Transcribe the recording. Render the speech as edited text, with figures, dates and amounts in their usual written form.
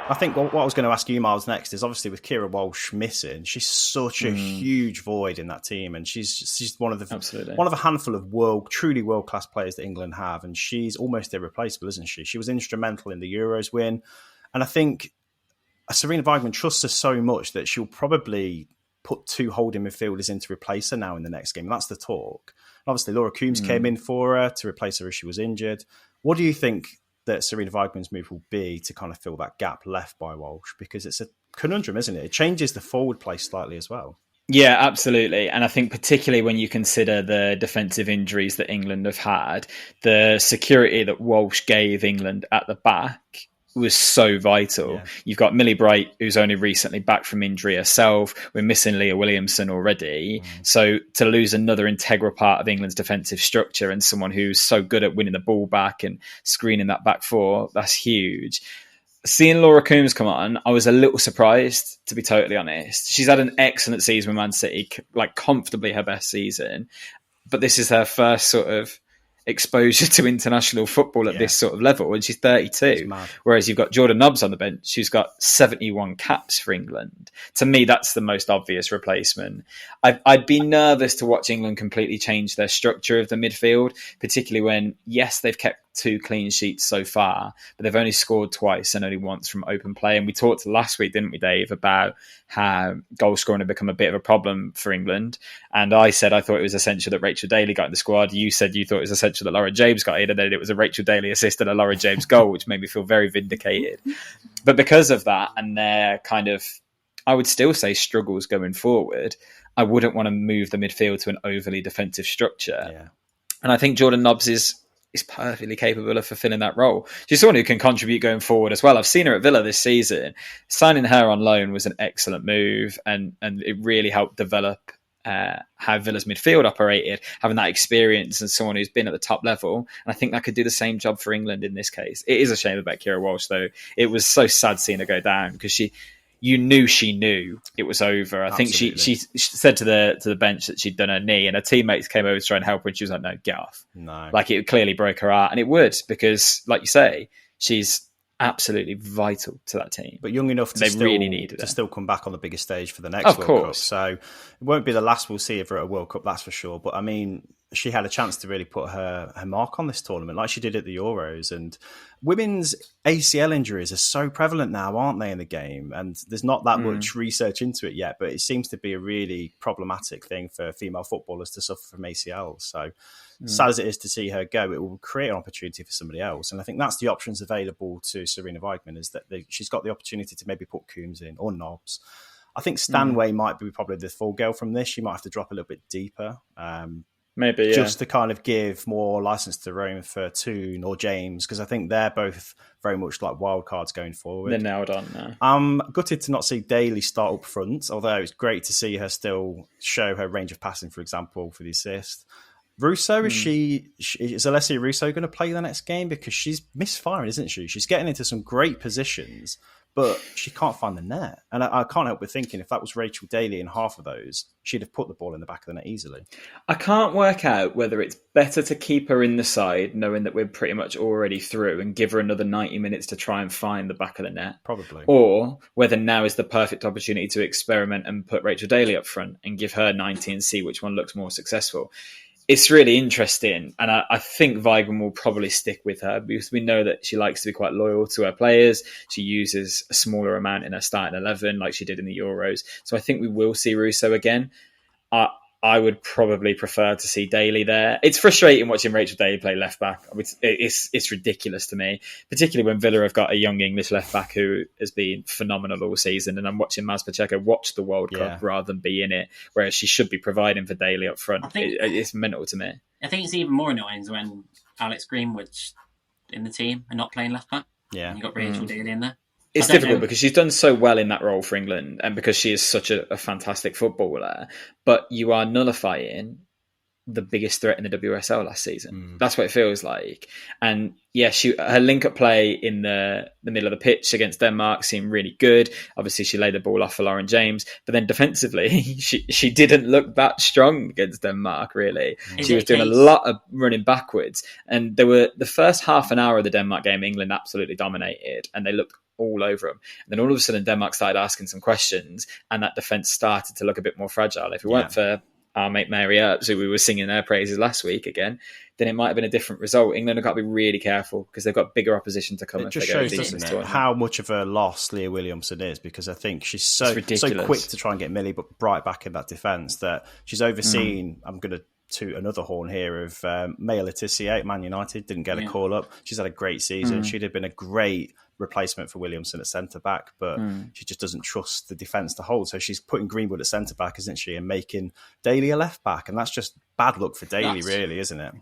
I think what I was going to ask you, Miles, next is obviously with Keira Walsh missing, she's such a huge void in that team, and she's one of a handful of truly world class players that England have, and she's almost irreplaceable, isn't she? She was instrumental in the Euros win, and I think Sarina Weigman trusts her so much that she'll probably put 2 holding midfielders in to replace her now in the next game. That's the talk. And obviously, Laura Coombs came in for her to replace her as she was injured. What do you think that Sarina Weigman's move will be to kind of fill that gap left by Walsh? Because it's a conundrum, isn't it? It changes the forward play slightly as well. Yeah, absolutely. And I think particularly when you consider the defensive injuries that England have had, the security that Walsh gave England at the back was so vital. Yeah. You've got Millie Bright, who's only recently back from injury herself. We're missing Leah Williamson already. So to lose another integral part of England's defensive structure and someone who's so good at winning the ball back and screening that back four, that's huge. Seeing Laura Coombs come on, I was a little surprised, to be totally honest. She's had an excellent season with Man City, like comfortably her best season. But this is her first sort of exposure to international football at this sort of level, and she's 32. Whereas you've got Jordan Nobbs on the bench, who's got 71 caps for England. To me, that's the most obvious replacement. I'd be nervous to watch England completely change their structure of the midfield, particularly when, yes, they've kept 2 clean sheets so far, but they've only scored twice and only once from open play. And we talked last week, didn't we, Dave, about how goal scoring had become a bit of a problem for England. And I said I thought it was essential that Rachel Daly got in the squad. You said you thought it was essential that Laura James got in, and then it was a Rachel Daly assist and a Laura James goal, which made me feel very vindicated. But because of that, and their kind of, I would still say, struggles going forward, I wouldn't want to move the midfield to an overly defensive structure. Yeah. And I think Jordan Nobbs is perfectly capable of fulfilling that role. She's someone who can contribute going forward as well. I've seen her at Villa this season. Signing her on loan was an excellent move, and it really helped develop how Villa's midfield operated, having that experience and someone who's been at the top level. And I think that could do the same job for England in this case. It is a shame about Keira Walsh, though. It was so sad seeing her go down, because you knew she knew it was over. I think she said to the bench that she'd done her knee, and her teammates came over to try and help her, and she was like, no, get off. No. Like, it clearly broke her heart, and it would, because, like you say, she's absolutely vital to that team. But young enough to still come back on the biggest stage for the next World Cup. So it won't be the last we'll see of her at a World Cup, that's for sure. But I mean, she had a chance to really put her mark on this tournament, like she did at the Euros. And women's ACL injuries are so prevalent now, aren't they, in the game? And there's not that much research into it yet, but it seems to be a really problematic thing for female footballers to suffer from ACLs. So sad as it is to see her go, it will create an opportunity for somebody else. And I think that's the options available to Sarina Weigman, is that she's got the opportunity to maybe put Coombs in or Nobbs. I think Stanway might be probably the full girl from this. She might have to drop a little bit deeper. Maybe, just to kind of give more license to roam for Toon or James, because I think they're both very much like wild cards going forward. They're nailed on now. I'm gutted to not see Daly start up front, although it's great to see her still show her range of passing, for example, for the assist. Russo, is Alessia Russo going to play the next game? Because she's misfiring, isn't she? She's getting into some great positions, but she can't find the net. And I can't help but thinking, if that was Rachel Daly in half of those, she'd have put the ball in the back of the net easily. I can't work out whether it's better to keep her in the side, knowing that we're pretty much already through, and give her another 90 minutes to try and find the back of the net. Probably. Or whether now is the perfect opportunity to experiment and put Rachel Daly up front and give her 90 and see which one looks more successful. It's really interesting, and I think Weigman will probably stick with her, because we know that she likes to be quite loyal to her players. She uses a smaller amount in her starting 11, like she did in the Euros. So I think we will see Russo again. I would probably prefer to see Daly there. It's frustrating watching Rachel Daly play left back. It's ridiculous to me, particularly when Villa have got a young English left back who has been phenomenal all season. And I'm watching Maz Pacheco watch the World Cup rather than be in it, whereas she should be providing for Daly up front. It's mental to me. I think it's even more annoying when Alex Greenwood's in the team and not playing left back. Yeah, and you've got Rachel Daly in there. It's difficult because she's done so well in that role for England, and because she is such a fantastic footballer. But you are nullifying the biggest threat in the WSL last season. That's what it feels like. And yeah, her link-up play in the middle of the pitch against Denmark seemed really good. Obviously, she laid the ball off for Lauren James. But then defensively, she didn't look that strong against Denmark, really. She was doing a lot of running backwards. And the first half an hour of the Denmark game, England absolutely dominated. And they looked all over them. And then all of a sudden, Denmark started asking some questions. And that defence started to look a bit more fragile. If it weren't for our mate Mary Earps, who we were singing their praises last week again, then it might have been a different result. England have got to be really careful because they've got bigger opposition to come. It just shows, doesn't it, how much of a loss Leah Williamson is, because I think she's so quick to try and get Millie but right back in that defence that she's overseen. I'm going to toot another horn here of Maya Letizia at Man United, didn't get a call up. She's had a great season. She'd have been a great replacement for Williamson at centre-back, but she just doesn't trust the defence to hold. So she's putting Greenwood at centre-back, isn't she, and making Daly a left-back. And that's just bad luck for Daly, really, isn't it?